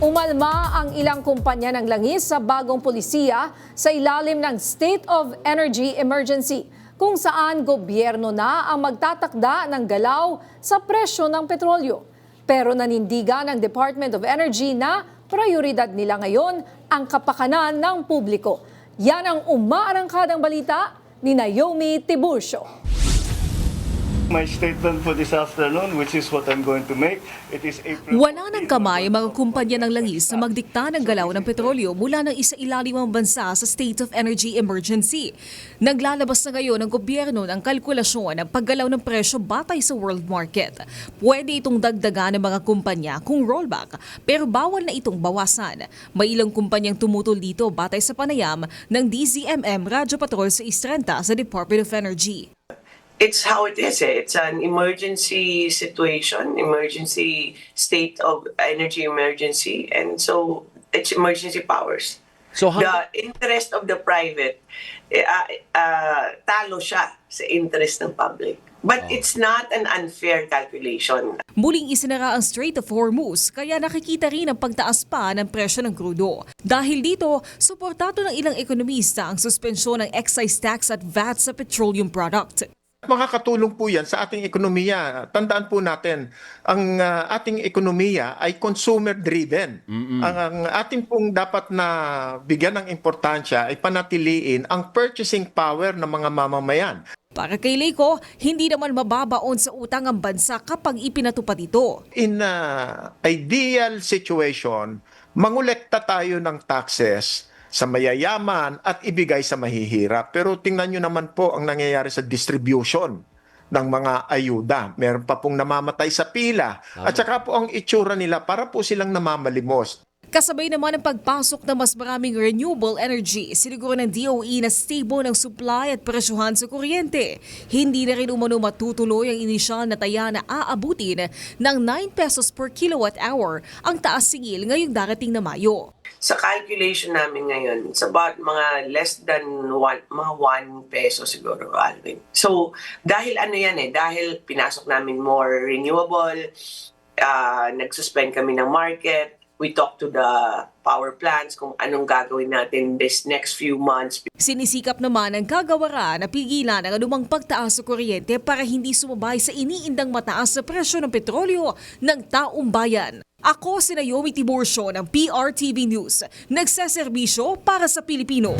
Umalma ang ilang kumpanya ng langis sa bagong pulisiya sa ilalim ng State of Energy Emergency, kung saan gobyerno na ang magtatakda ng galaw sa presyo ng petrolyo. Pero nanindigan ng Department of Energy na prioridad nila ngayon ang kapakanan ng publiko. Yan ang umaarangkadang balita ni Naomi Tiburcio. My statement for this afternoon, which is what I'm going to make, it is April... Wala ng kamay ang mga kumpanya ng langis na magdikta ng galaw ng petrolyo mula ng isa-ilalimang bansa sa State of Energy Emergency. Naglalabas na ngayon ng gobyerno ng kalkulasyon ng paggalaw ng presyo batay sa world market. Pwede itong dagdagan ng mga kumpanya kung rollback, pero bawal na itong bawasan. May ilang kumpanyang tumutol dito batay sa panayam ng DZMM Radyo Patrol sa Istrenta sa Department of Energy. It's how it is. It's an emergency situation, emergency state of energy emergency, and so it's emergency powers. So The interest of the private, talo siya sa interest ng public. But it's not an unfair calculation. Muling isinara ang Strait of Hormuz kaya nakikita rin ang pagtaas pa ng presyo ng krudo. Dahil dito, suportado ng ilang ekonomista ang suspensyon ng excise tax at VAT sa petroleum product. Makakatulong po yan sa ating ekonomiya. Tandaan po natin, ang ating ekonomiya ay consumer-driven. Ang ating pong dapat na bigyan ng importansya ay panatiliin ang purchasing power ng mga mamamayan. Para kay Leiko, hindi naman mababaon sa utang ang bansa kapag ipinatupad ito. In ideal situation, mangolekta tayo ng taxes sa mayayaman at ibigay sa mahihirap. Pero tingnan nyo naman po ang nangyayari sa distribution ng mga ayuda. Meron pa pong namamatay sa pila. At saka po ang itsura nila para po silang namamalimos. Kasabay naman ang pagpasok ng mas maraming renewable energy, siniguro ng DOE na stable ng supply at presyuhan sa kuryente. Hindi na rin umano matutuloy ang inisyal na taya na aabutin ng 9 pesos per kilowatt hour ang taas singil ngayong darating na Mayo. Sa calculation namin ngayon, it's about mga less than mga 1 peso siguro, Alvin. So, dahil ano yan dahil pinasok namin more renewable, nag-suspend kami ng market, we talk to the power plants kung anong gagawin natin this next few months. Sinisikap naman ng kagawaran na pigilan ang anumang pagtaas sa kuryente para hindi sumabay sa iniindang mataas na presyo ng petrolyo ng taong bayan. Ako si Naomi Tiburcio ng PRTV News, nagseserbisyo para sa Pilipino.